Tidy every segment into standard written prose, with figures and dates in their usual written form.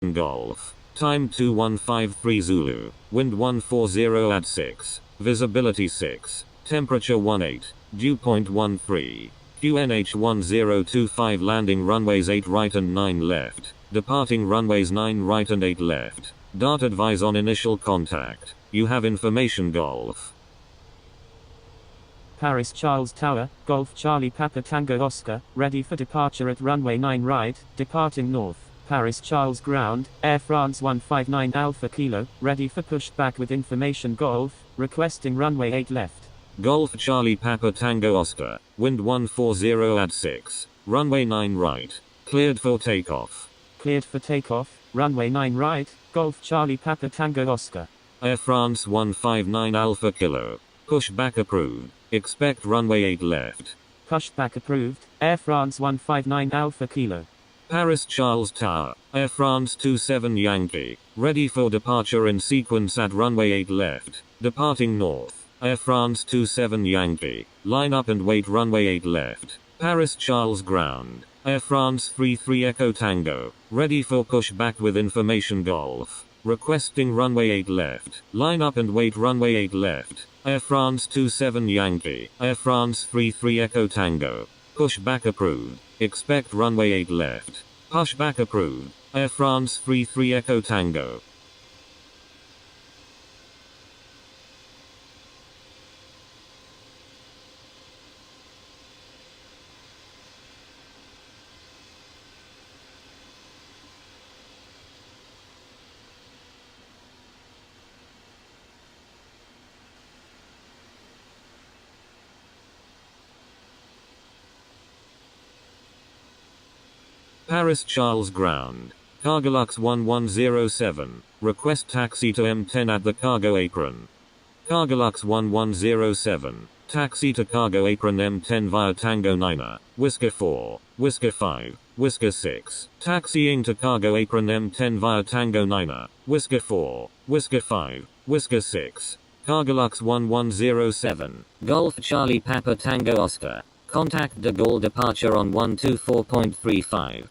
Golf. Time 2153 Zulu. Wind 140 at 6. Visibility 6. Temperature 18. Dew point 13. QNH 1025 landing runways 8 right and 9 left. Departing runways 9 right and 8 left. Dart advise on initial contact. You have information Golf. Paris Charles Tower, Golf Charlie Papa Tango Oscar, ready for departure at runway 9 right, departing north. Paris Charles Ground, Air France 159 Alpha Kilo, ready for pushback with information Golf, requesting runway 8 left. Golf Charlie Papa Tango Oscar, wind 140 at 6. Runway 9 right. Cleared for takeoff. Cleared for takeoff, runway 9 right, Golf Charlie Papa Tango Oscar. Air France 159 Alpha Kilo. Pushback approved. Expect runway 8 left. Pushback approved, Air France 159 Alpha Kilo. Paris Charles Tower, Air France 27 Yankee, ready for departure in sequence at runway 8 left, departing north. Air France 27 Yankee, line up and wait runway 8 left. Paris Charles Ground, Air France 33 Echo Tango, ready for pushback with information Golf. Requesting runway 8 left, line up and wait runway 8 left. Air France 27 Yankee, Air France 33 Echo Tango. Pushback approved. Expect runway 8 left. Pushback approved. Air France 33 Echo Tango. Paris Charles Ground. Cargolux 1107. Request taxi to M10 at the cargo apron. Cargolux 1107. Taxi to cargo apron M10 via Tango 9er. Whisker 4. Whisker 5. Whisker 6. Taxiing to cargo apron M10 via Tango 9er. Whisker 4. Whisker 5. Whisker 6. Cargolux 1107. Golf Charlie Papa Tango Oscar. Contact de Gaulle departure on 124.35.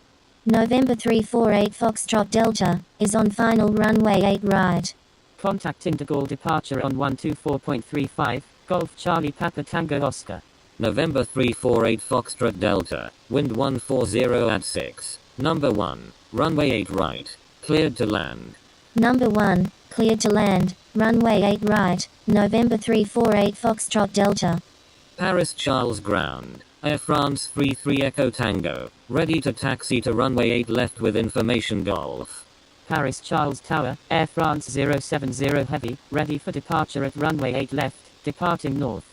November 348 Foxtrot Delta, is on final runway 8 right. Contacting de Gaulle departure on 124.35, Golf Charlie Papa Tango Oscar. November 348 Foxtrot Delta, wind 140 at 6. Number 1, runway 8 right. Cleared to land. Number 1, cleared to land, runway 8 right, November 348 Foxtrot Delta. Paris Charles Ground, Air France 33 Echo Tango, ready to taxi to runway 8 left with information Golf. Paris Charles Tower, Air France 070 Heavy, ready for departure at runway 8 left, departing north.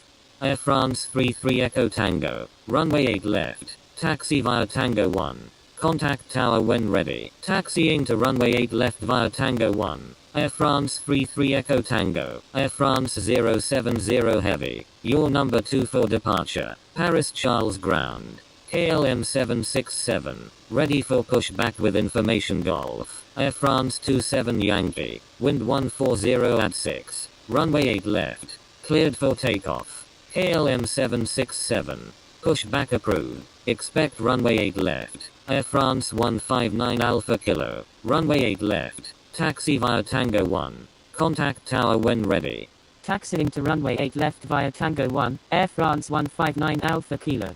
Air France 33 Echo Tango, runway 8 left, taxi via Tango 1. Contact tower when ready. Taxiing to runway 8 left via Tango 1. Air France 33 Echo Tango, Air France 070 Heavy, your number 2 for departure. Paris Charles Ground, KLM 767, ready for pushback with information Golf. Air France 27 Yankee, wind 140 at 6, runway 8 left, cleared for takeoff. KLM 767, pushback approved, expect runway 8 left. Air France 159 Alpha Kilo, runway 8 left, taxi via Tango 1, contact tower when ready. Taxiing to runway 8 left via Tango 1, Air France 159 Alpha Kilo.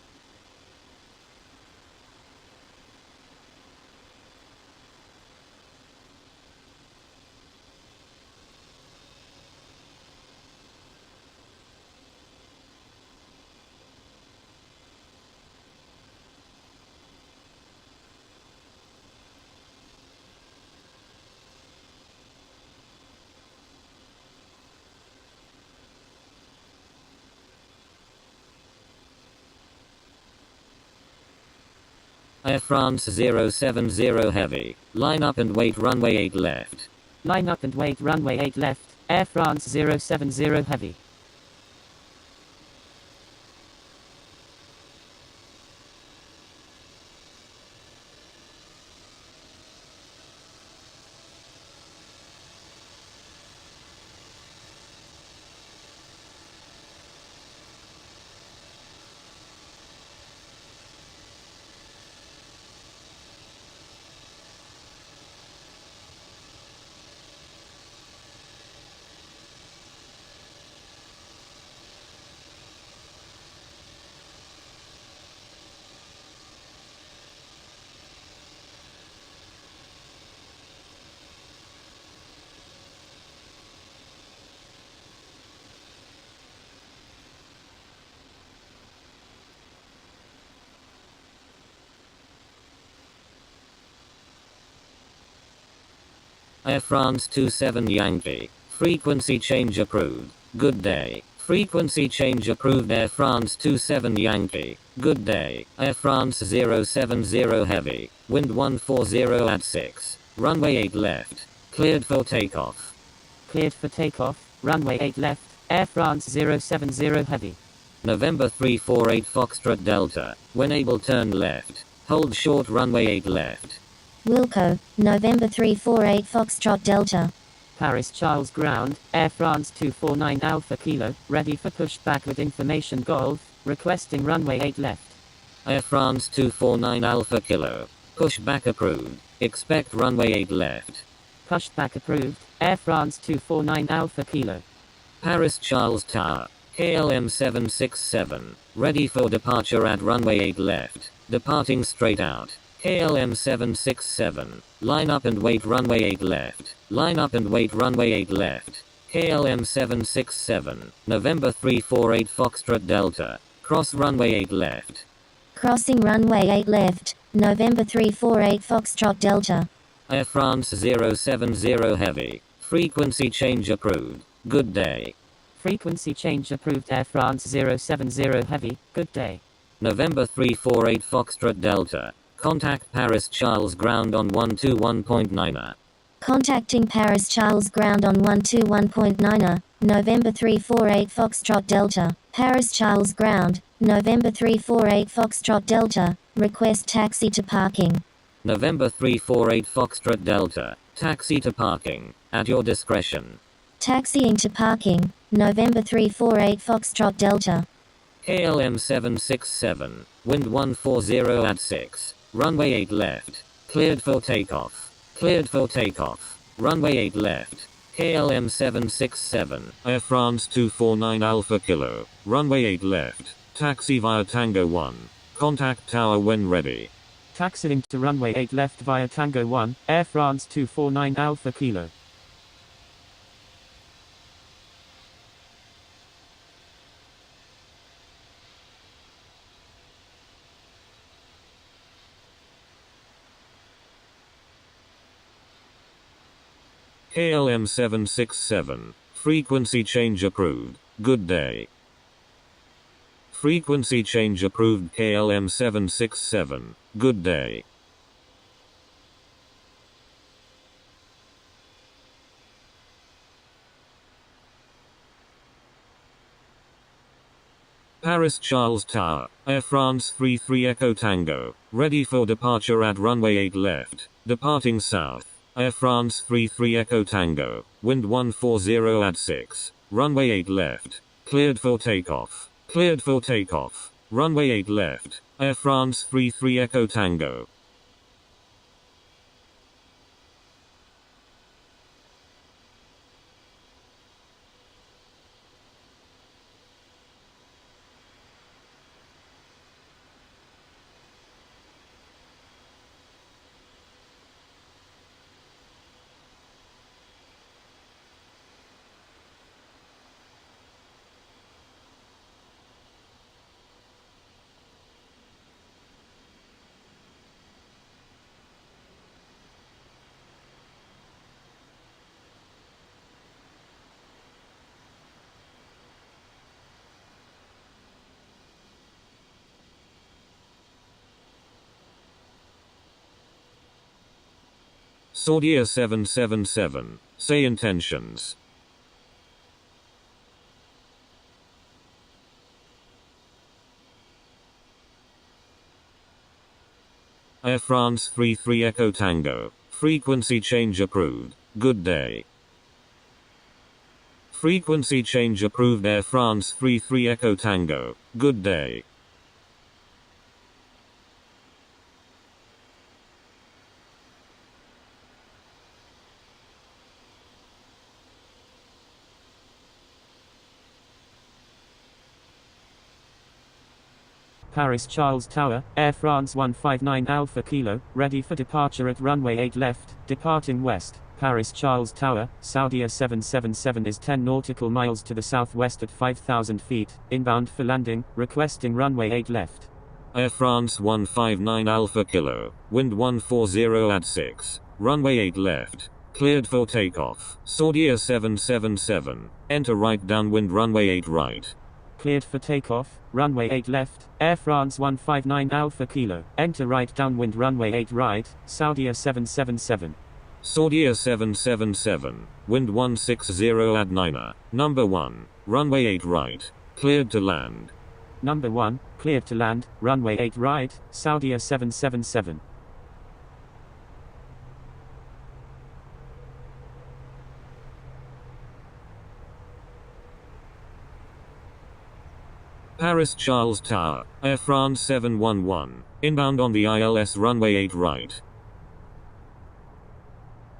Air France 070 Heavy, line up and wait runway 8 left. Line up and wait runway 8 left, Air France 070 Heavy. Air France 27 Yankee. Frequency change approved. Good day. Frequency change approved. Air France 27 Yankee. Good day. Air France 070 Heavy. Wind 140 at 6. Runway 8 left. Cleared for takeoff. Cleared for takeoff, runway 8 left, Air France 070 Heavy. November 348 Foxtrot Delta. When able turn left. Hold short runway 8 left. Wilco, November 348 Foxtrot Delta. Paris Charles Ground, Air France 249 Alpha Kilo, ready for pushback with information Gaulle, requesting runway 8 left. Air France 249 Alpha Kilo. Pushback approved. Expect runway 8 left. Pushback approved, Air France 249 Alpha Kilo. Paris Charles Tower. KLM 767. Ready for departure at runway 8 left. Departing straight out. KLM 767. Line up and wait runway 8 left. Line up and wait runway 8 left. KLM 767. November 348 Foxtrot Delta. Cross runway 8 left. Crossing runway 8 left, November 348 Foxtrot Delta. Air France 070 Heavy. Frequency change approved. Good day. Frequency change approved Air France 070 Heavy, good day. November 348 Foxtrot Delta. Contact Paris Charles Ground on 121.9er. Contacting Paris Charles Ground on 121.9er, November 348 Foxtrot Delta. Paris Charles Ground, November 348 Foxtrot Delta. Request taxi to parking. November 348 Foxtrot Delta. Taxi to parking. At your discretion. Taxiing to parking, November 348 Foxtrot Delta. KLM 767. Wind 140 at 6. Runway 8 left. Cleared for takeoff. Cleared for takeoff. Runway 8 left. KLM 767. Air France 249 Alpha Kilo. Runway 8 left. Taxi via Tango 1. Contact tower when ready. Taxiing to runway 8 left via Tango 1, Air France 249 Alpha Kilo. KLM 767. Frequency change approved. Good day. Frequency change approved. KLM 767. Good day. Paris Charles Tower. Air France 33 Echo Tango. Ready for departure at runway 8 left. Departing south. Air France 33 Echo Tango. Wind 140 at 6. Runway 8 left. Cleared for takeoff. Cleared for takeoff. Runway 8 left. Air France 33 Echo Tango. Saudia 777. Say intentions. Air France 33 Echo Tango. Frequency change approved. Good day. Frequency change approved. Air France 33 Echo Tango. Good day. Paris Charles Tower, Air France 159 Alpha Kilo, ready for departure at runway 8 left, departing west. Paris Charles Tower, Saudia 777 is 10 nautical miles to the southwest at 5,000 feet, inbound for landing, requesting runway 8 left. Air France 159 Alpha Kilo, wind 140 at 6, runway 8 left, cleared for takeoff. Saudia 777, enter right downwind runway 8 right. Cleared for takeoff, runway 8 left, Air France 159 Alpha Kilo, enter right downwind runway 8 right, Saudia 777. Saudia 777, wind 160 at 9er, number 1, runway 8 right, cleared to land. Number 1, cleared to land, runway 8 right, Saudia 777. Paris Charles Tower, Air France 711, inbound on the ILS runway 8 right.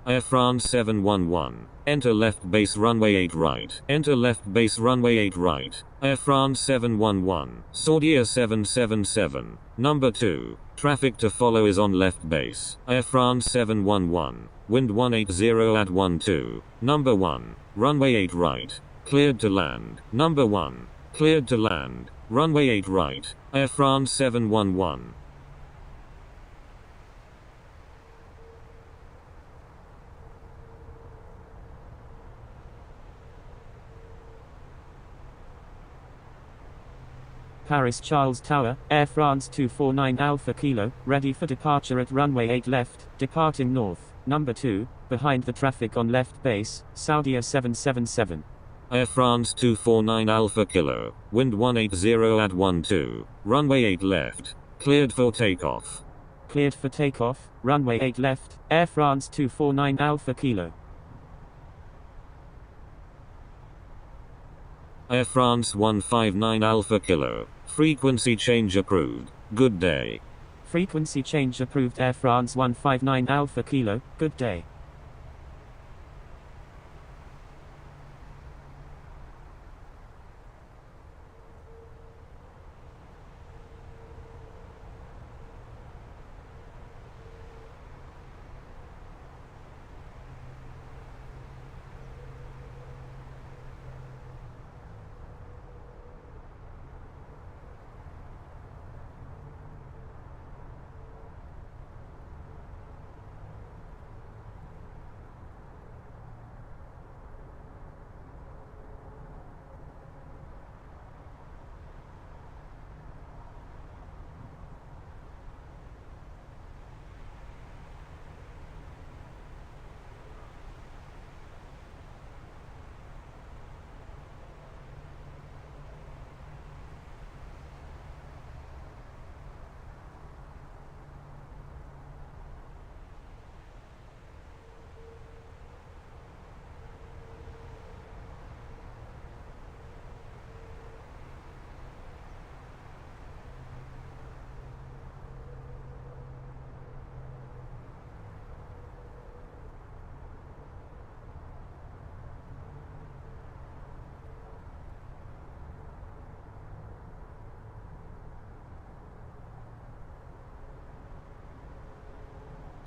Air France 711, enter left base runway 8 right, enter left base runway 8 right, Air France 711, Saudia 777, number 2, traffic to follow is on left base, Air France 711, wind 180 at 12, number 1, runway 8 right, cleared to land, number 1, cleared to land, runway 8 right, Air France 711. Paris Charles Tower, Air France 249 Alpha Kilo, ready for departure at runway 8 left, departing north, number 2, behind the traffic on left base, Saudia 777. Air France 249 Alpha Kilo, wind 180 at 12, runway 8 left, cleared for takeoff. Cleared for takeoff, runway 8 left, Air France 249 Alpha Kilo. Air France 159 Alpha Kilo, frequency change approved, good day. Frequency change approved Air France 159 Alpha Kilo, good day.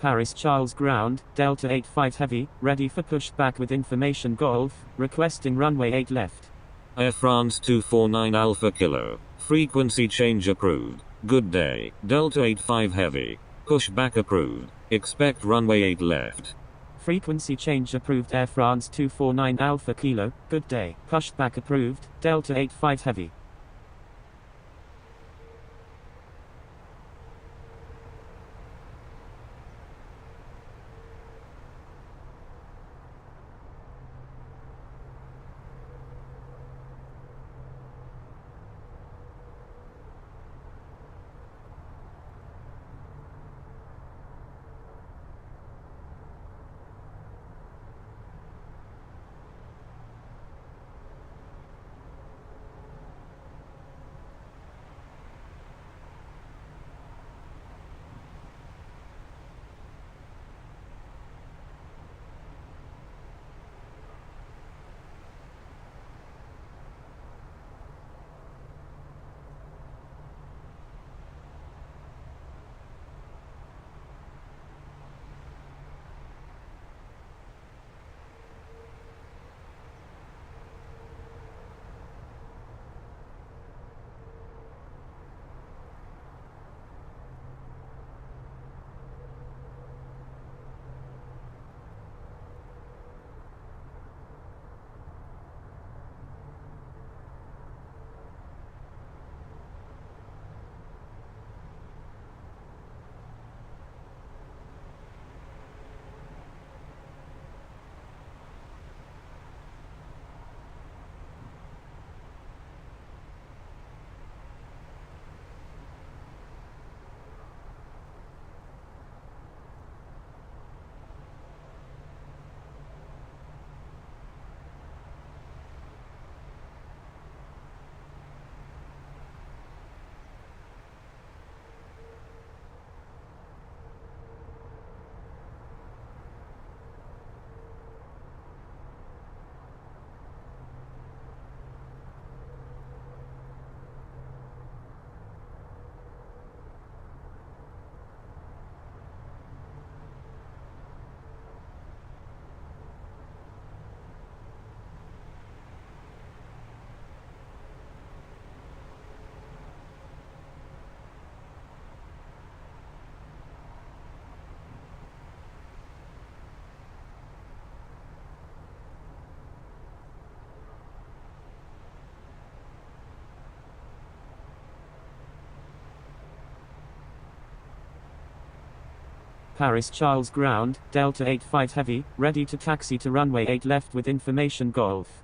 Paris Charles ground, Delta 85 Heavy, ready for pushback with information Golf, requesting runway 8 left. Air France 249 Alpha Kilo, frequency change approved, good day, Delta 85 Heavy, pushback approved, expect runway 8 left. Frequency change approved Air France 249 Alpha Kilo, good day, pushback approved, Delta 85 Heavy. Paris Charles ground, Delta 85 heavy, ready to taxi to runway 8 left with information Golf.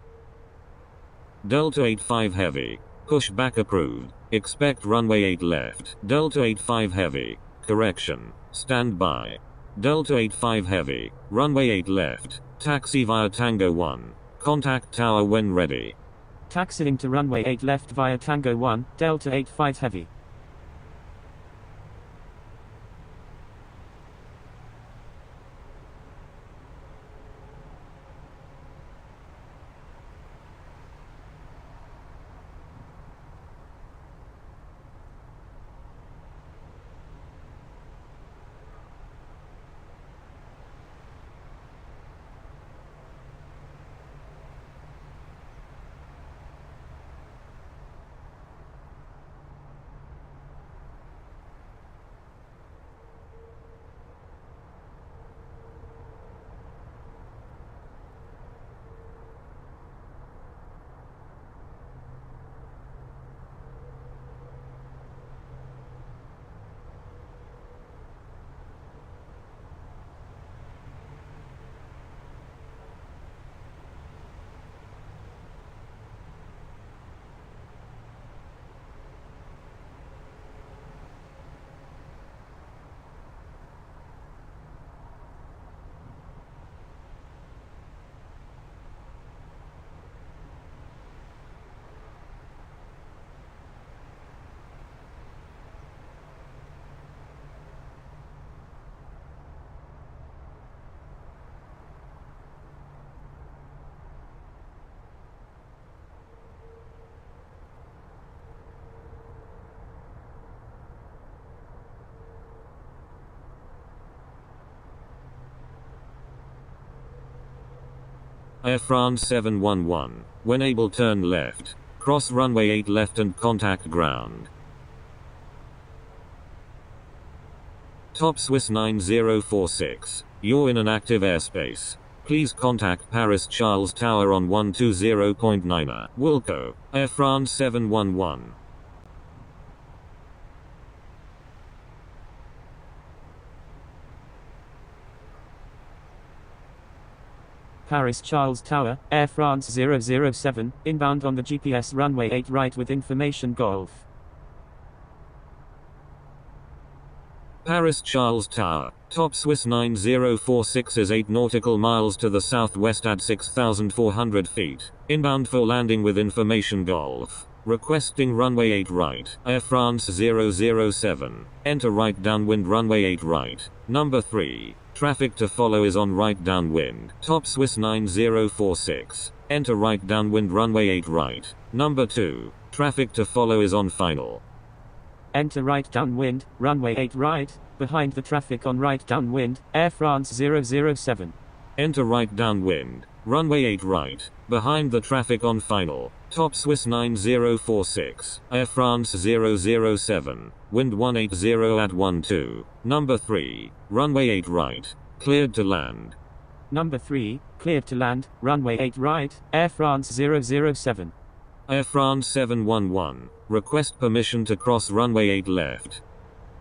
Delta 85 heavy. Pushback approved. Expect runway 8 left. Delta 85 heavy. Correction. Stand by. Delta 85 heavy. Runway 8 left. Taxi via Tango 1. Contact tower when ready. Taxiing to runway 8 left via Tango 1, Delta 85 heavy. Air France 711. When able turn left. Cross runway 8 left and contact ground. Top Swiss 9046. You're in an active airspace. Please contact Paris Charles Tower on 120.9. Wilco. Air France 711. Paris Charles Tower, Air France 007, inbound on the GPS runway 8 right with information Golf. Paris Charles Tower, top Swiss 9046 is 8 nautical miles to the southwest at 6,400 feet, inbound for landing with information Golf. Requesting runway 8 right, Air France 007, enter right downwind runway 8 right, number 3. Traffic to follow is on right downwind, top Swiss 9046. Enter right downwind runway 8 right. Number 2. Traffic to follow is on final. Enter right downwind, runway 8 right, behind the traffic on right downwind, Air France 007. Enter right downwind, runway 8 right, behind the traffic on final. Top Swiss 9046, Air France 007, wind 180 at 12. Number 3, runway 8 right, cleared to land. Number 3, cleared to land, runway 8 right, Air France 007. Air France 711, request permission to cross runway 8 left.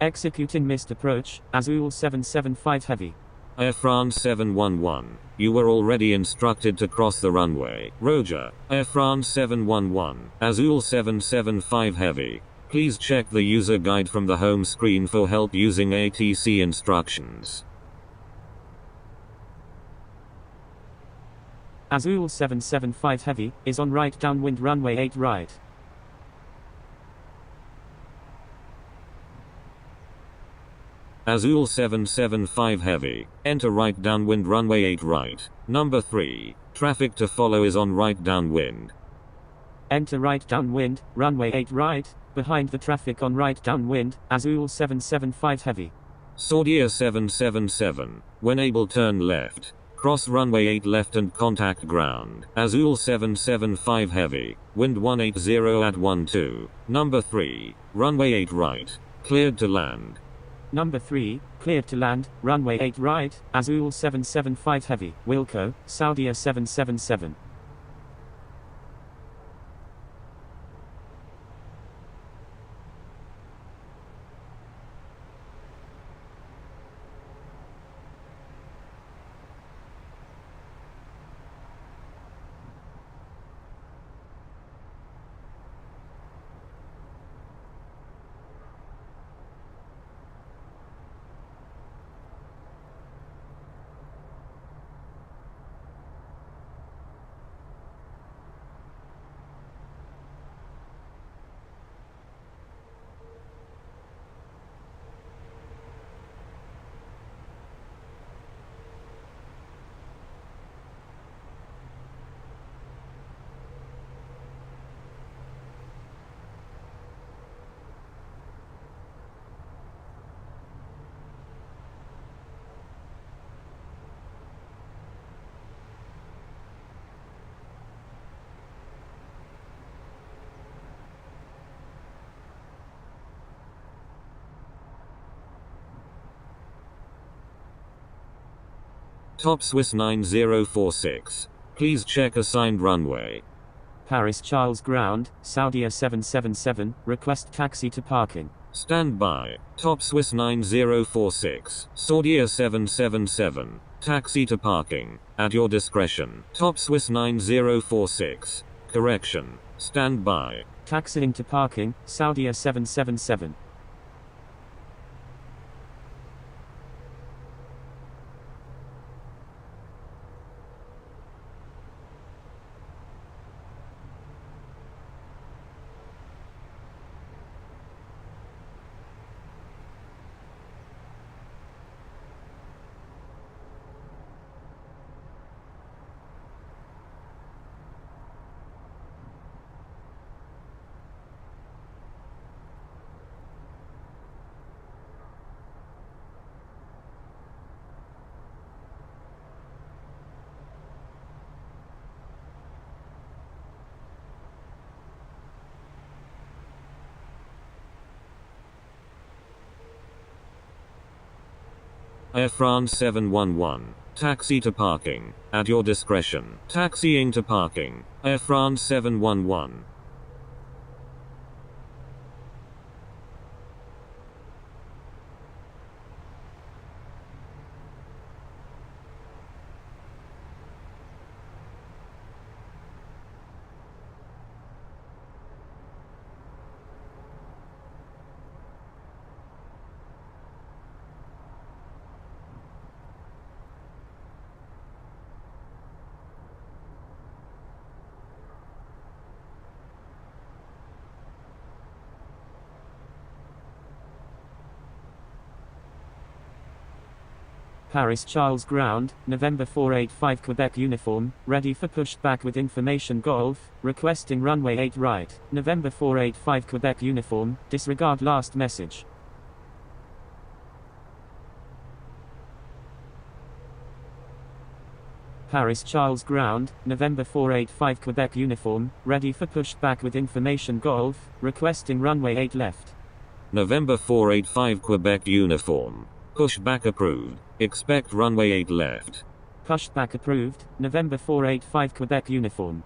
Executing missed approach, Azul 775 heavy. Air France 711, you were already instructed to cross the runway. Roger. Air France 711, Azul 775 heavy. Please check the user guide from the home screen for help using ATC instructions. Azul 775 heavy, is on right downwind runway 8 right. Azul 775 heavy, enter right downwind runway 8 right. Number 3, traffic to follow is on right downwind. Enter right downwind, runway 8 right, behind the traffic on right downwind, Azul 775 heavy. Saudia 777, when able turn left. Cross runway 8 left and contact ground. Azul 775 heavy, wind 180 at 12. Number 3, runway 8 right, cleared to land. Number 3, cleared to land, runway 8 right, Azul 775 heavy, Wilco, Saudia 777. Top Swiss 9046. Please check assigned runway. Paris Charles Ground, Saudia 777, request taxi to parking. Stand by. Top Swiss 9046. Saudia 777. Taxi to parking. At your discretion. Top Swiss 9046. Correction. Stand by. Taxiing to parking, Saudia 777. Air France 711. Taxi to parking. At your discretion. Taxiing to parking. Air France 711. Paris Charles Ground, November 485 Quebec uniform, ready for pushback with information Golf, requesting runway 8 right, November 485 Quebec uniform, disregard last message. Paris Charles Ground, November 485 Quebec uniform, ready for pushback with information Golf, requesting runway 8 left. November 485 Quebec uniform. Pushback approved. Expect runway 8 left. Pushback approved, November 485 Quebec uniform.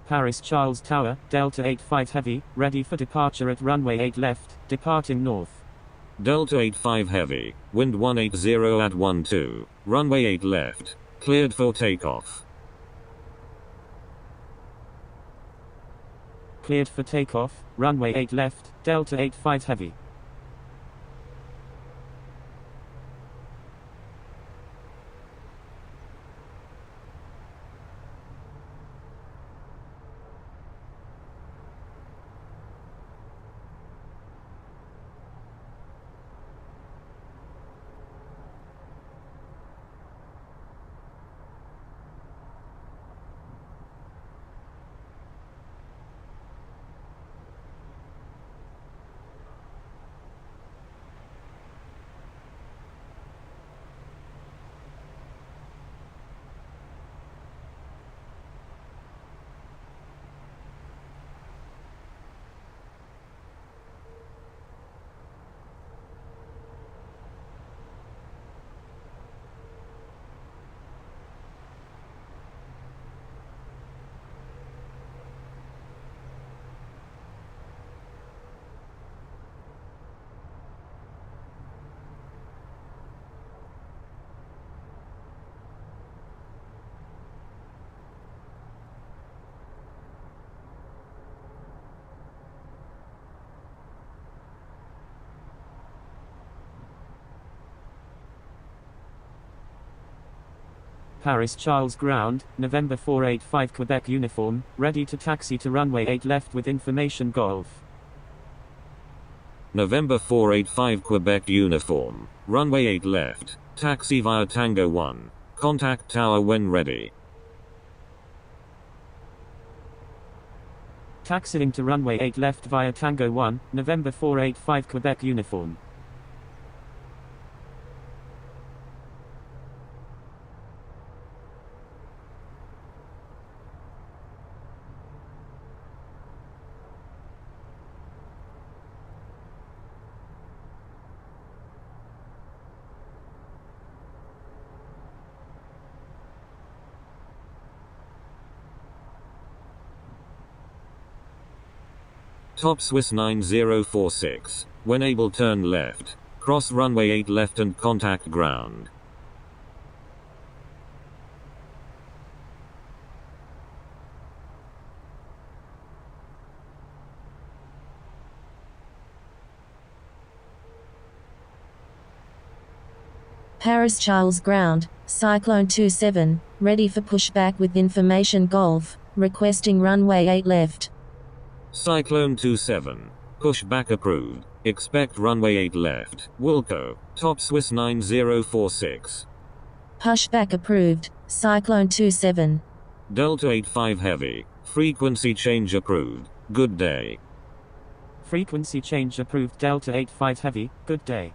Paris Charles Tower, Delta 85 Heavy, ready for departure at runway 8 left, departing north. Delta 85 Heavy, wind 180 at 12, runway 8 left, cleared for takeoff. Cleared for takeoff, runway 8 left, Delta 85 Heavy. Paris Charles Ground, November 485 Quebec uniform, ready to taxi to runway 8 left with information Golf. November 485 Quebec uniform, runway 8 left, taxi via Tango 1, contact tower when ready. Taxiing to runway 8 left via Tango 1, November 485 Quebec uniform. Top Swiss 9046. When able turn left. Cross runway 8 left and contact ground. Paris Charles ground, Cyclone 27, ready for pushback with information Golf, requesting runway 8 left. Cyclone 27. Pushback approved. Expect runway 8 left. Wilco. Top Swiss 9046. Pushback approved, Cyclone 27. Delta 85 heavy. Frequency change approved. Good day. Frequency change approved Delta 85 heavy, good day.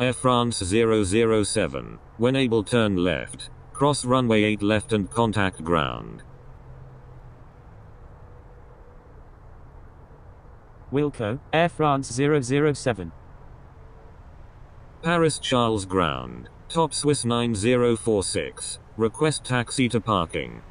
Air France 007. When able turn left. Cross runway 8 left and contact ground. Wilco, Air France 007. Paris Charles ground. Top Swiss 9046. Request taxi to parking.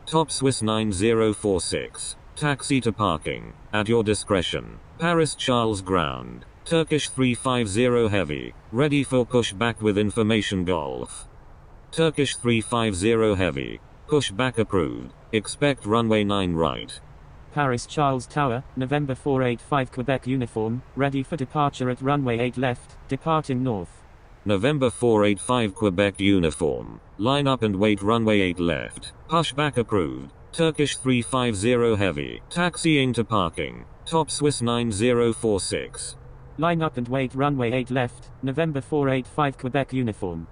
Top Swiss 9046. Taxi to parking. At your discretion. Paris Charles ground. Turkish 350 heavy. Ready for pushback with information Golf. Turkish 350 heavy. Pushback approved. Expect runway 9 right. Paris Charles Tower, November 485 Quebec uniform, ready for departure at runway 8 left, departing north. November 485 Quebec uniform. Line up and wait runway 8 left. Pushback approved. Turkish 350 heavy. Taxiing to parking. Top Swiss 9046. Line up and wait runway 8 left, November 485 Quebec uniform.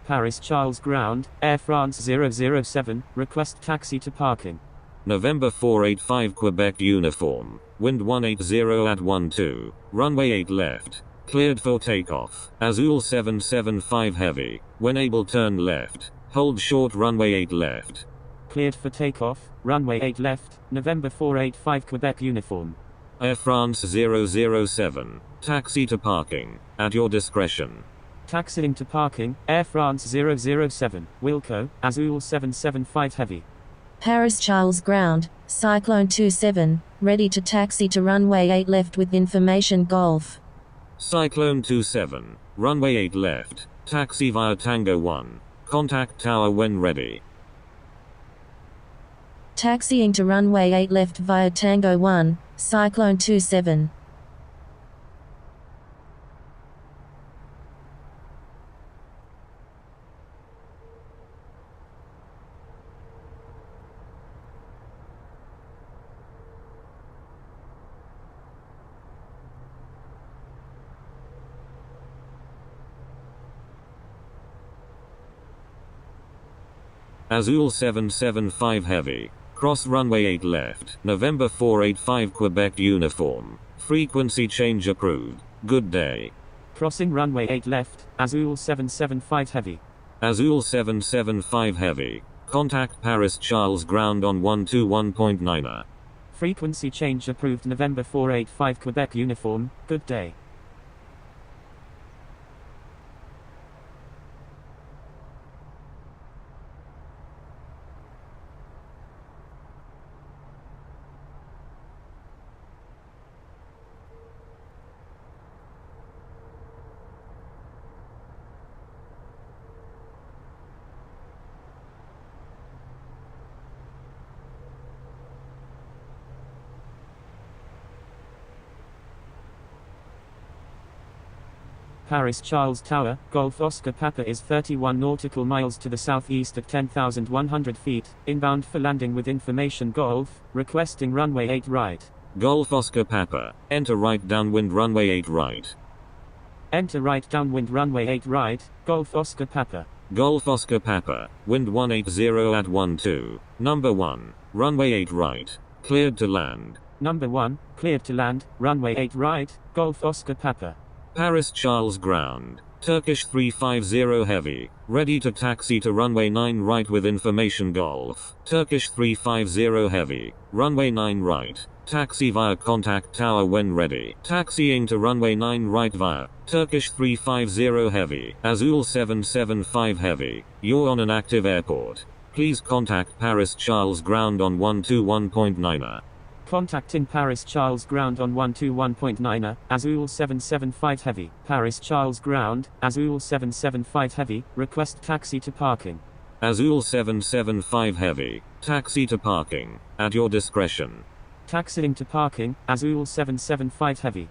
Paris Charles ground, Air France 007, request taxi to parking. November 485 Quebec uniform. Wind 180 at 12. Runway 8 left. Cleared for takeoff. Azul 775 heavy. When able turn left. Hold short runway 8 left. Cleared for takeoff, runway 8 left, November 485 Quebec uniform. Air France 007. Taxi to parking. At your discretion. Taxiing to parking, Air France 007, Wilco, Azul 775 heavy. Paris Charles ground, Cyclone 27, ready to taxi to runway 8 left with information Golf. Cyclone 27. Runway 8 left. Taxi via Tango 1. Contact tower when ready. Taxiing to runway 8 left via Tango 1, Cyclone 27. Azul 775 Heavy. Cross runway 8 left. November 485 Quebec uniform. Frequency change approved. Good day. Crossing runway 8 left, Azul 775 Heavy. Azul 775 Heavy. Contact Paris Charles ground on 121.9. Frequency change approved. November 485 Quebec uniform, good day. Paris Charles Tower, Golf Oscar Papa is 31 nautical miles to the southeast at 10,100 feet, inbound for landing with information Golf, requesting runway 8 right. Golf Oscar Papa. Enter right downwind runway 8 right. Enter right downwind runway 8 right, Golf Oscar Papa. Golf Oscar Papa. Wind 180 at 12. Number 1. Runway 8 right. Cleared to land. Number 1, cleared to land, runway 8 right, Golf Oscar Papa. Paris Charles ground. Turkish 350 Heavy. Ready to taxi to runway 9 right with information Golf. Turkish 350 Heavy. Runway 9 right. Taxi via contact tower when ready. Taxiing to runway 9 right via Turkish 350 Heavy. Azul 775 Heavy. You're on an active airport. Please contact Paris Charles ground on 121.9. Contacting Paris Charles ground on 121.9, Azul 775 Heavy, Paris Charles ground, Azul 775 Heavy, request taxi to parking. Azul 775 Heavy. Taxi to parking. At your discretion. Taxiing to parking, Azul 775 Heavy.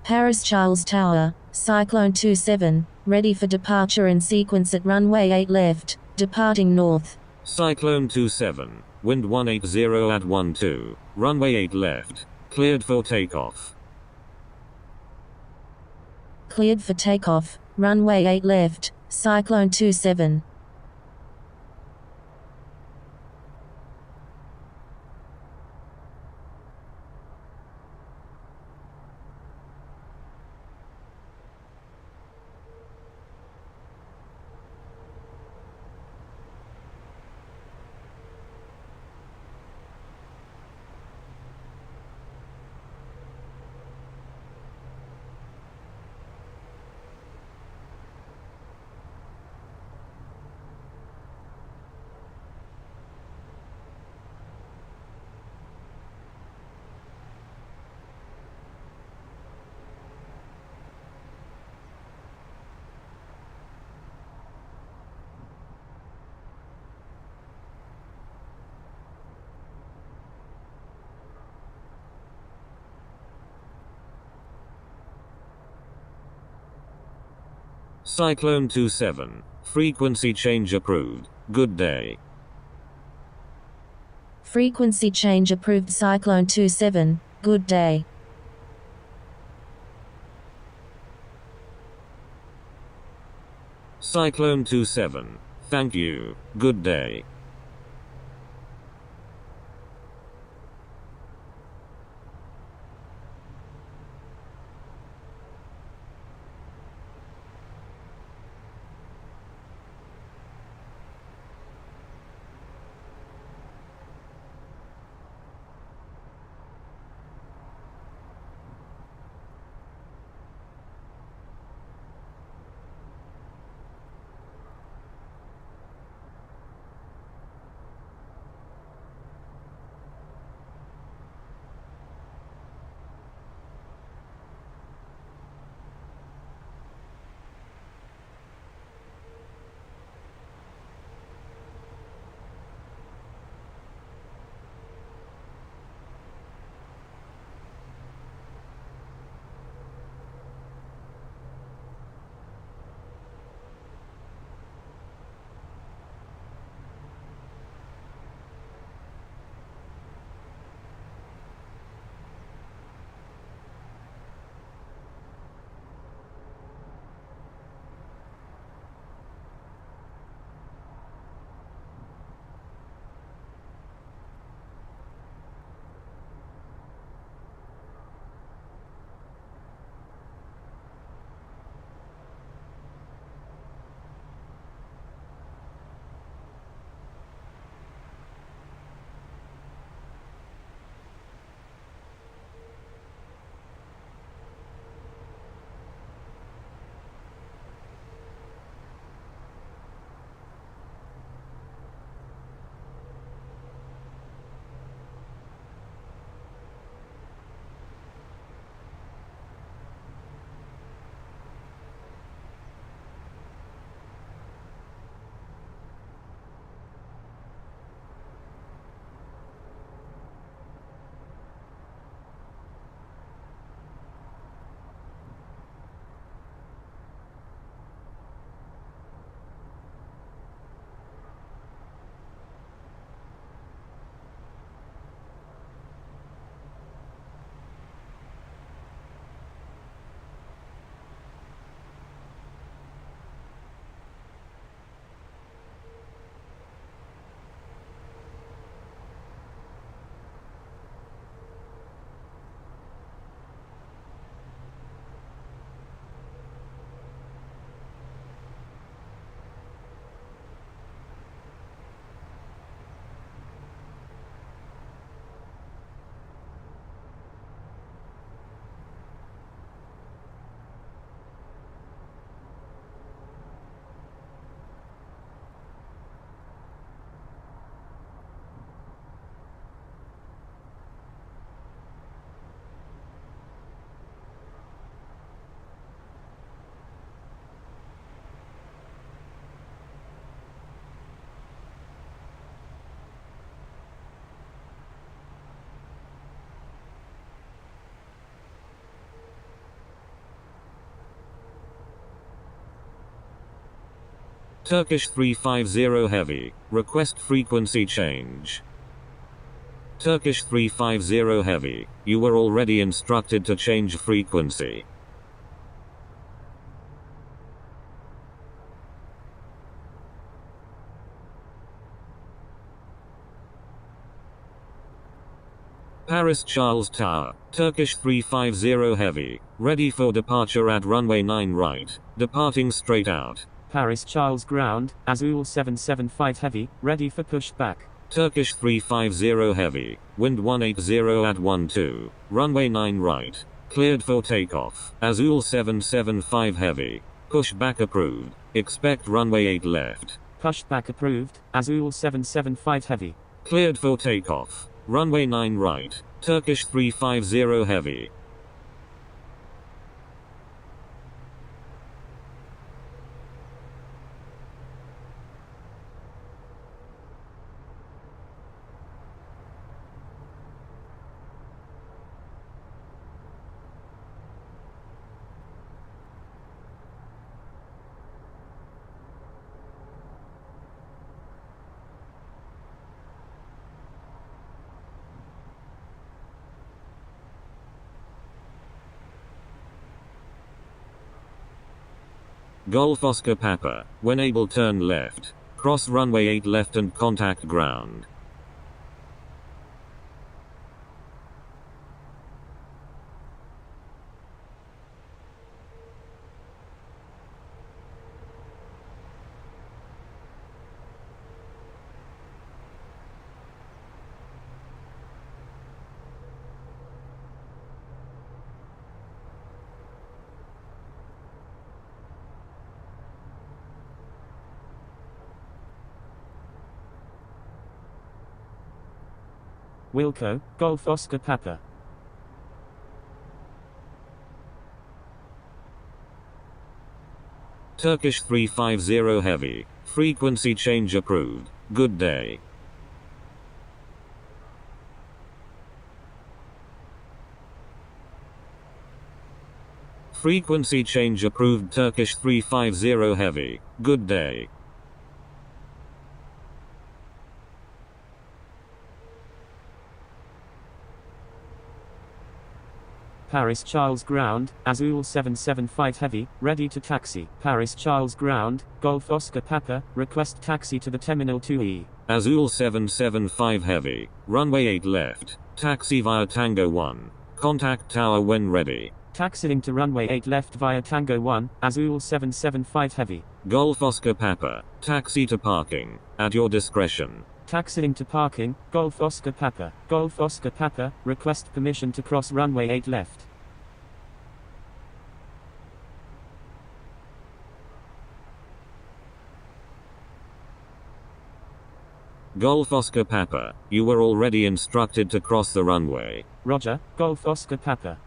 Paris Charles Tower, Cyclone 27, ready for departure and sequence at runway 8 left, departing north. Cyclone 27. Wind 180 at 12. Runway 8 left. Cleared for takeoff. Cleared for takeoff, runway 8 left, Cyclone 27. Cyclone 27. Frequency change approved. Good day. Frequency change approved. Cyclone 27, good day. Cyclone 27. Thank you. Good day. Turkish 350 Heavy, request frequency change. Turkish 350 Heavy, you were already instructed to change frequency. Paris Charles Tower, Turkish 350 Heavy, ready for departure at runway 9 right, departing straight out. Paris Charles Ground, Azul 775 Heavy, ready for pushback. Turkish 350 Heavy, wind 180 at 12, runway 9 right, cleared for takeoff. Azul 775 Heavy, pushback approved, expect runway 8 left. Pushback approved, Azul 775 Heavy. Cleared for takeoff. Runway 9 right, Turkish 350 Heavy. Golf Oscar Papa, when able turn left, cross runway 8 left and contact ground. Wilco, Golf Oscar Papa. Turkish 350 Heavy, frequency change approved, good day. Frequency change approved Turkish 350 Heavy, good day. Paris Charles Ground, Azul 775 Heavy, ready to taxi. Paris Charles Ground, Golf Oscar Papa, request taxi to the Terminal 2E. Azul 775 Heavy, runway 8 left, taxi via Tango 1, contact tower when ready. Taxiing to runway 8 left via Tango 1, Azul 775 Heavy. Golf Oscar Papa, taxi to parking, at your discretion. Taxiing to parking, Golf Oscar Papa. Golf Oscar Papa, request permission to cross runway 8 left. Golf Oscar Papa, you were already instructed to cross the runway. Roger, Golf Oscar Papa.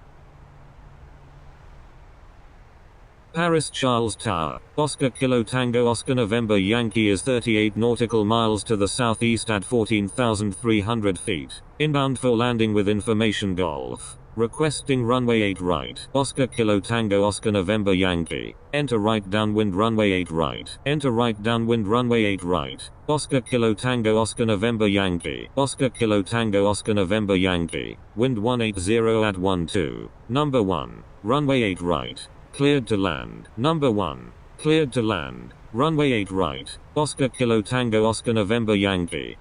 Paris Charles Tower, Oscar Kilo Tango Oscar November Yankee is 38 nautical miles to the southeast at 14,300 feet. Inbound for landing with information Golf. Requesting runway 8 right. Oscar Kilo Tango Oscar November Yankee. Enter right downwind runway 8 right. Enter right downwind runway 8 right. Oscar Kilo Tango Oscar November Yankee. Oscar Kilo Tango Oscar November Yankee. Wind 180 at 12. Number 1. Runway 8 right. Cleared to land. Number 1. Cleared to land. Runway 8 right. Oscar Kilo Tango Oscar November Yankee.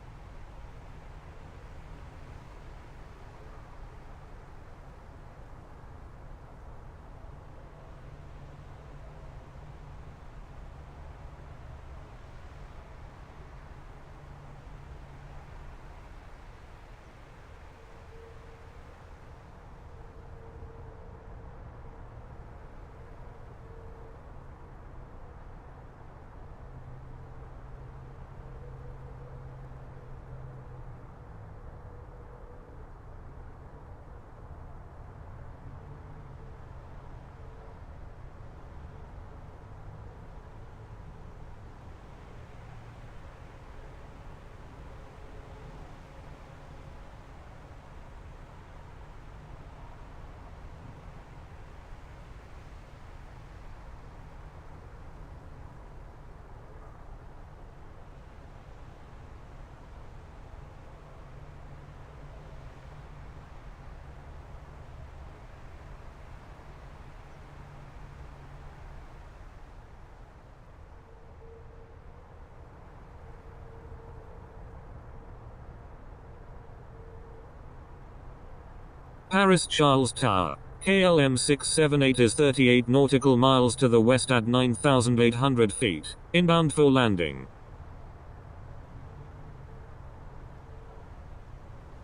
Paris Charles Tower. KLM 678 is 38 nautical miles to the west at 9,800 feet. Inbound for landing.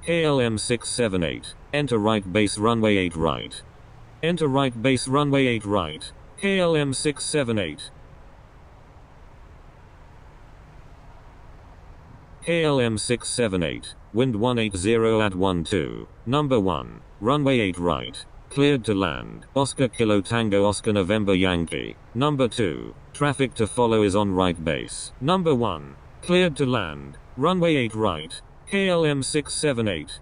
KLM 678. Enter right base runway 8 right. Enter right base runway 8 right. KLM 678. KLM 678. Wind 180 at 12. Number 1. Runway 8 right. Cleared to land. Oscar Kilo Tango Oscar November Yankee. Number 2. Traffic to follow is on right base. Number 1. Cleared to land. Runway 8 right. KLM 678.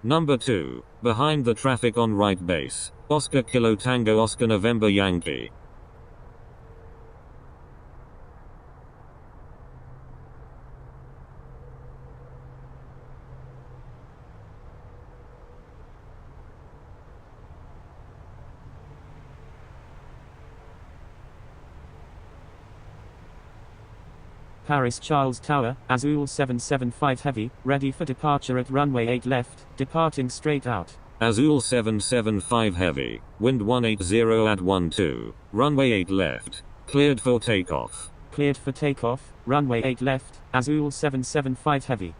Number 2. Behind the traffic on right base. Oscar Kilo Tango Oscar November Yankee. Paris Charles Tower, Azul 775 Heavy, ready for departure at runway 8 left, departing straight out. Azul 775 Heavy, wind 180 at 12, runway 8 left, cleared for takeoff. Cleared for takeoff, runway 8 left, Azul 775 Heavy.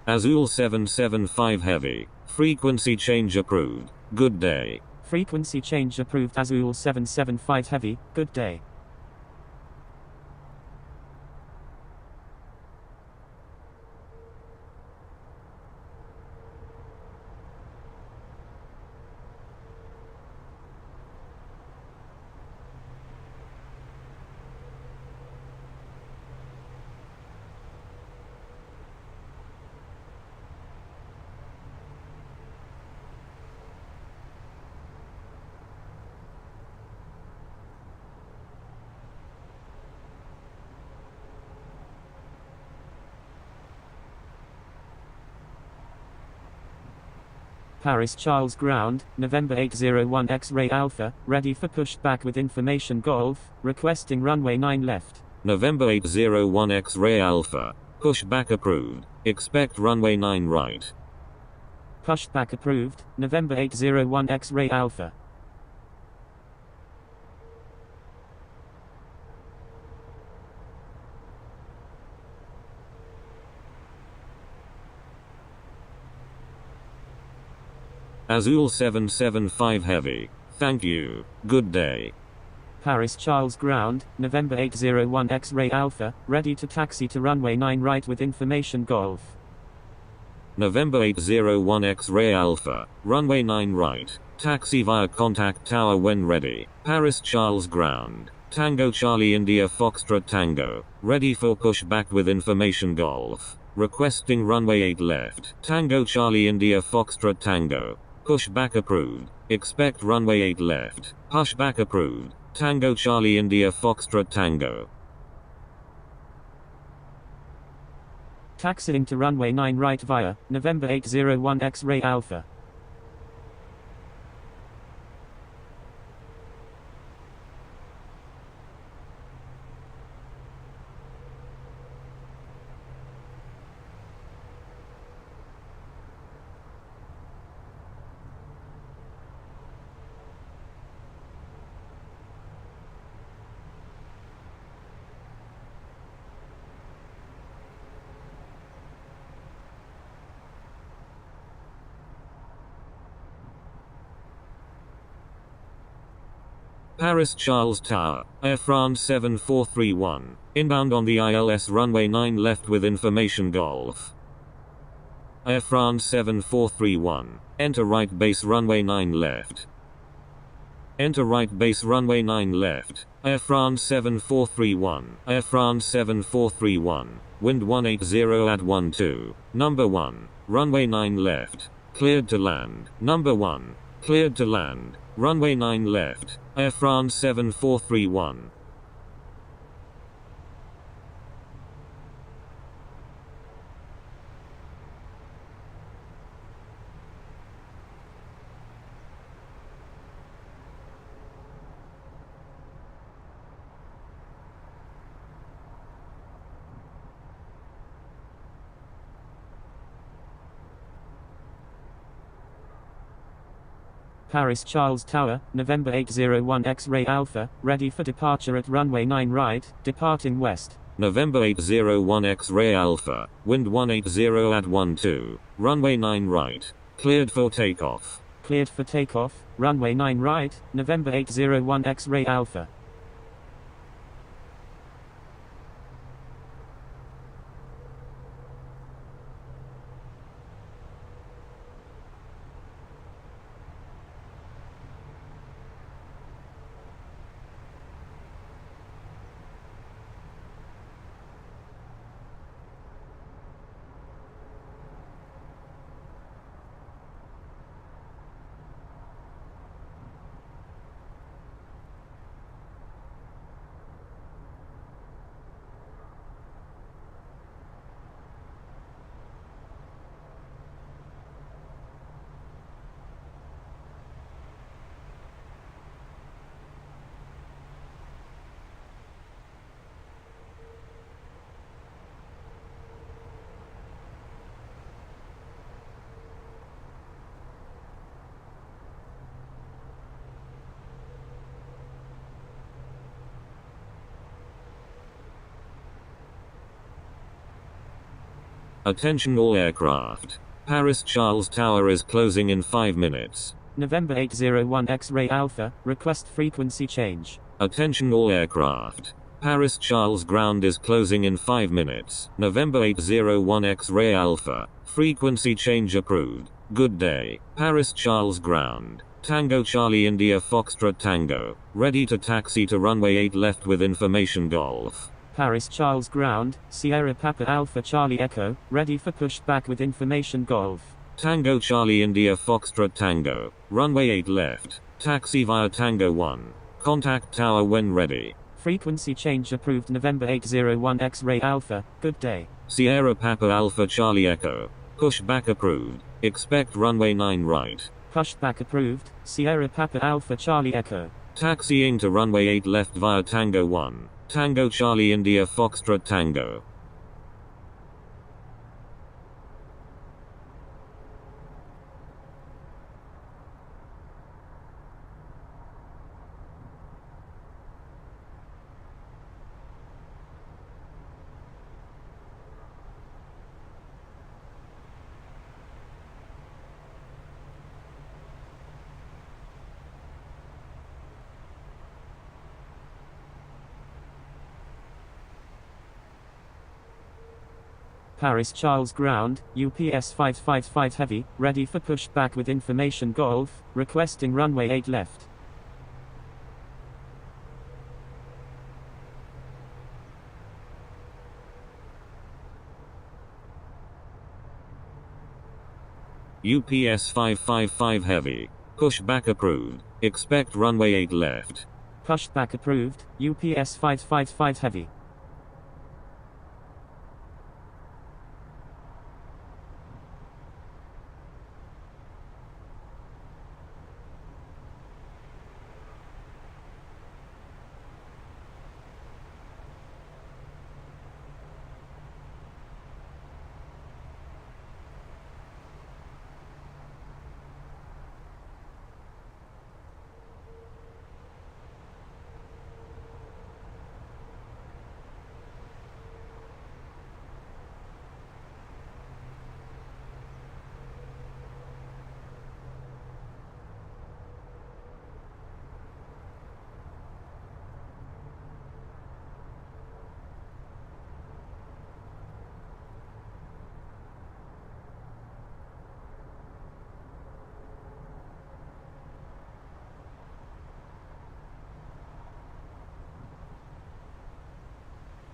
Azul 775 Heavy, frequency change approved. Good day. Frequency change approved. Azul 775 Heavy, good day. Paris Charles Ground, November 801 X-ray Alpha, ready for pushback with information Golf, requesting runway 9 left. November 801 X-ray Alpha, pushback approved, expect runway 9 right. Pushback approved, November 801 X-ray Alpha. Azul 775 Heavy, thank you, good day. Paris Charles Ground, November 801 X-ray Alpha, ready to taxi to runway 9 right with information Golf. November 801 X-ray Alpha, runway 9 right, taxi via contact tower when ready. Paris Charles Ground, Tango Charlie India Foxtrot Tango, ready for pushback with information Golf, requesting runway 8 left. Tango Charlie India Foxtrot Tango, Pushback approved. Expect runway 8 left. Pushback approved. Tango Charlie India Foxtrot Tango. Taxiing to runway 9 right via November 801 X-ray Alpha. Paris Charles Tower, Air France 7431, inbound on the ILS runway 9 left with information Golf. Air France 7431, enter right base runway 9 left. Enter right base runway 9 left, Air France 7431, Air France 7431, wind 180 at 12, number 1, runway 9 left, cleared to land, number 1, cleared to land, runway 9 left, Air France 7431. Paris Charles Tower, November 801 X-ray Alpha, ready for departure at runway 9 right, departing west. November 801 X-ray Alpha, wind 180 at 12, runway 9 right, cleared for takeoff. Cleared for takeoff, runway 9 right, November 801 X-ray Alpha. Attention all aircraft. Paris Charles Tower is closing in 5 minutes. November 801 X-ray Alpha, request frequency change. Attention all aircraft. Paris Charles ground is closing in 5 minutes. November 801 X-ray Alpha, frequency change approved. Good day. Paris Charles ground. Tango Charlie India Foxtrot Tango, ready to taxi to runway 8 left with information Golf. Paris Charles ground, Sierra Papa Alpha Charlie Echo, ready for pushback with information Golf. Tango Charlie India Foxtrot Tango, runway 8 left, taxi via Tango 1, contact tower when ready. Frequency change approved November 801 X-ray Alpha, good day. Sierra Papa Alpha Charlie Echo, pushback approved, expect runway 9 right. Pushback approved, Sierra Papa Alpha Charlie Echo. Taxiing to runway 8 left via Tango 1, Tango Charlie India Foxtrot Tango. Paris Charles ground, UPS 555 Heavy, ready for pushback with information Golf, requesting runway 8 left. UPS 555 Heavy. Pushback approved. Expect runway 8 left. Pushed back approved, UPS 555 Heavy.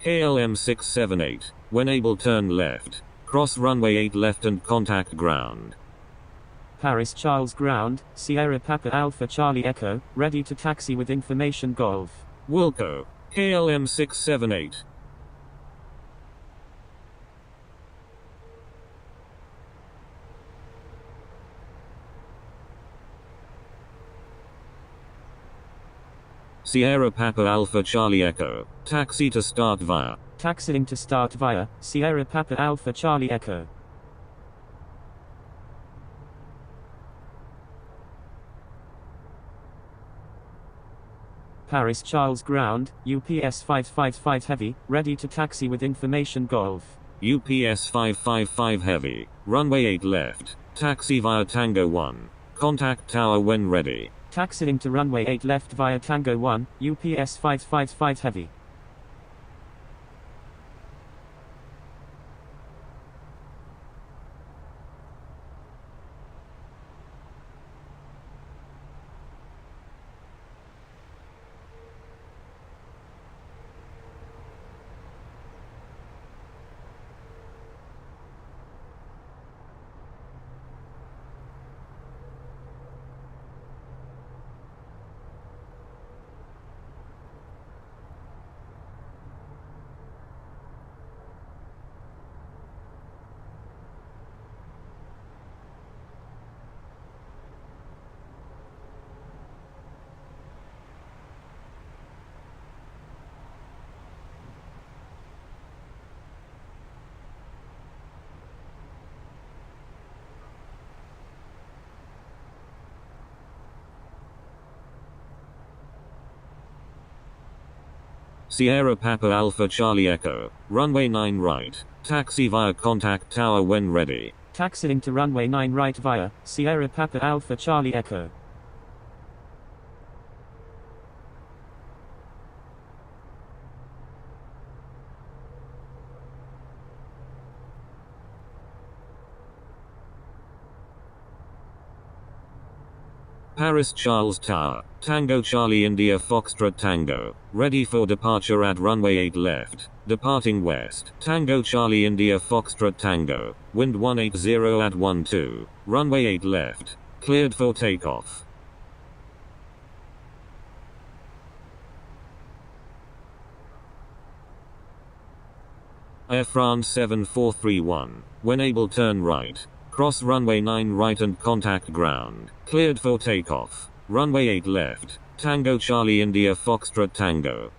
KLM 678. When able turn left. Cross runway 8 left and contact ground. Paris Charles ground, Sierra Papa Alpha Charlie Echo, ready to taxi with information Golf. Wilco. KLM 678. Sierra Papa Alpha Charlie Echo. Taxi to start via. Taxiing to start via, Sierra Papa Alpha Charlie Echo. Paris Charles ground, UPS 555 Heavy, ready to taxi with information Golf. UPS 555 Heavy. Runway 8 left. Taxi via Tango 1. Contact tower when ready. Taxiing to runway 8 left via Tango 1, UPS 555 Heavy. Sierra Papa Alpha Charlie Echo. Runway 9 right. Taxi via contact tower when ready. Taxiing to runway 9 right via, Sierra Papa Alpha Charlie Echo. Paris Charles Tower. Tango Charlie India Foxtrot Tango. Ready for departure at runway 8 left. Departing west. Tango Charlie India Foxtrot Tango. Wind 180 at 12. Runway 8 left. Cleared for takeoff. Air France 7431. When able turn right. Cross runway 9 right and contact ground. Cleared for takeoff. Runway 8 left. Tango Charlie India Foxtrot Tango.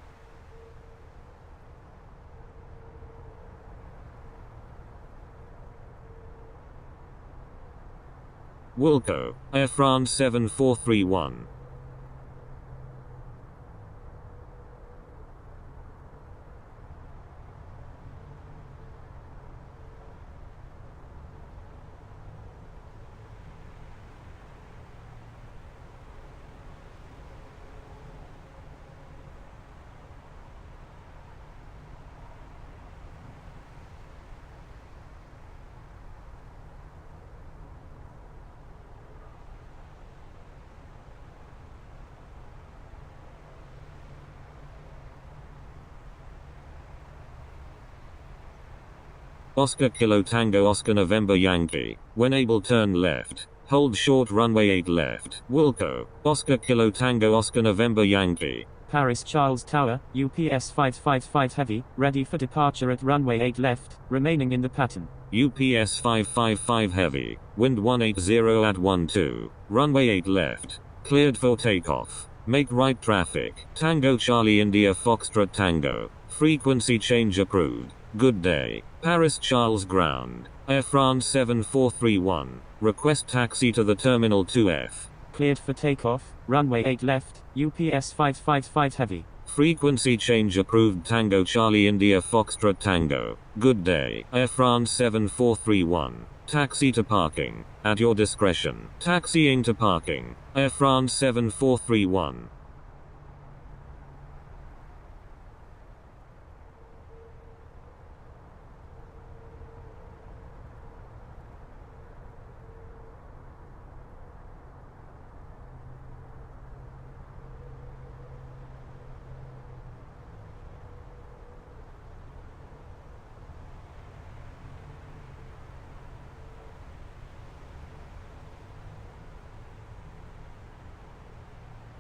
Wilco. Air France 7431. Oscar Kilo Tango Oscar November Yankee. When able turn left. Hold short runway 8 left. Wilco. Oscar Kilo Tango Oscar November Yankee. Paris Charles Tower, UPS 555 Heavy, ready for departure at runway 8 left, remaining in the pattern. UPS 555 Heavy. Wind 180 at 12. Runway 8 left. Cleared for takeoff. Make right traffic. Tango Charlie India Foxtrot Tango. Frequency change approved. Good day. Paris Charles Ground. Air France 7431. Request taxi to the Terminal 2F. Cleared for takeoff, runway 8 left, UPS 555 Heavy. Frequency change approved. Tango Charlie India Foxtrot Tango. Good day. Air France 7431. Taxi to parking. At your discretion. Taxiing to parking. Air France 7431.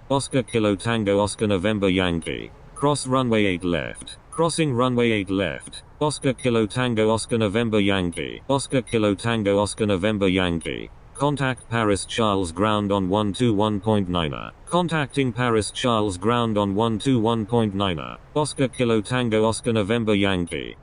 Oscar Kilo Tango Oscar November Yankee. Cross runway 8 left. Crossing runway 8 left. Oscar Kilo Tango Oscar November Yankee. Oscar Kilo Tango Oscar November Yankee. Contact Paris Charles Ground on 121.9. Contacting Paris Charles Ground on 121.9. Oscar Kilo Tango Oscar November Yankee.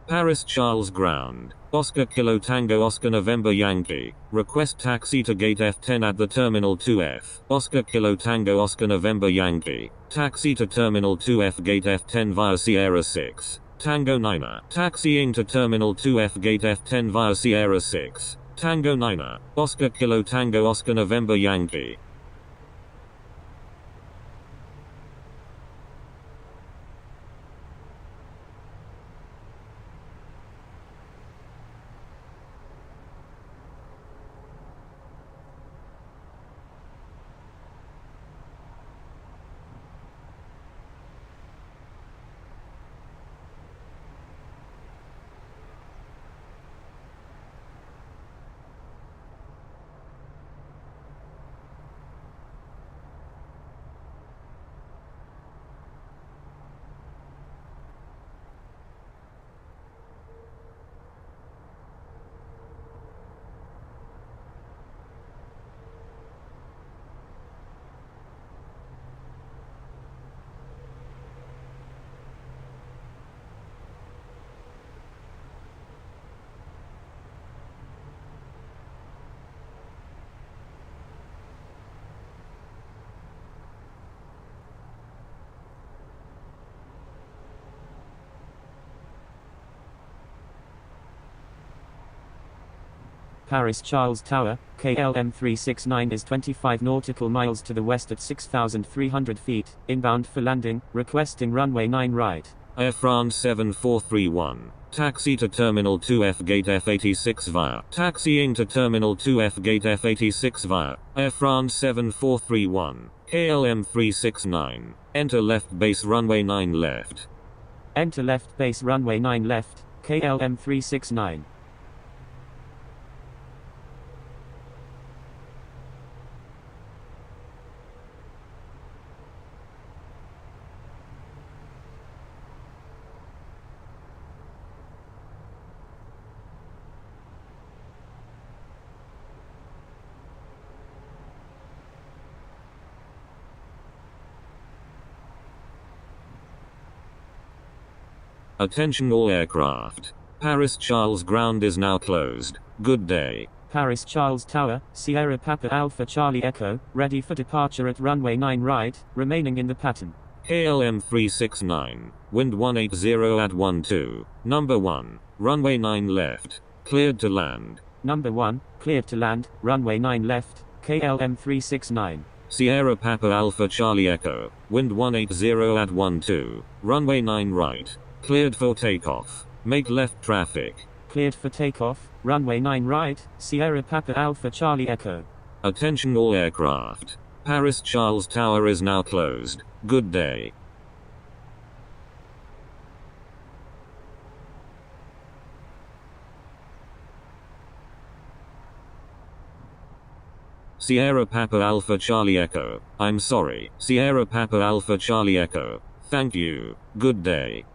Paris Charles Ground. Oscar Kilo Tango Oscar November Yankee. Request taxi to gate F10 at the Terminal 2F. Oscar Kilo Tango Oscar November Yankee. Taxi to Terminal 2F gate F10 via Sierra 6. Tango 9er. Taxiing to Terminal 2F gate F10 via Sierra 6. Tango 9er. Oscar Kilo Tango Oscar November Yankee. Paris Charles Tower, KLM 369 is 25 nautical miles to the west at 6,300 feet, inbound for landing, requesting runway 9 right. Air France 7431. Taxi to Terminal 2F gate F86 via. Taxiing to Terminal 2F gate F86 via. Air France 7431. KLM 369. Enter left base runway 9 left. Enter left base runway 9 left, KLM 369. Attention all aircraft. Paris Charles Ground is now closed. Good day. Paris Charles Tower, Sierra Papa Alpha Charlie Echo, ready for departure at runway 9 right, remaining in the pattern. KLM 369. Wind 180 at 12. Number 1. Runway 9 left. Cleared to land. Number 1, cleared to land, runway 9 left, KLM 369. Sierra Papa Alpha Charlie Echo. Wind 180 at 12. Runway 9 right. Cleared for takeoff. Make left traffic. Cleared for takeoff, runway 9 right, Sierra Papa Alpha Charlie Echo. Attention all aircraft. Paris Charles Tower is now closed. Good day. Sierra Papa Alpha Charlie Echo. I'm sorry. Sierra Papa Alpha Charlie Echo. Thank you. Good day.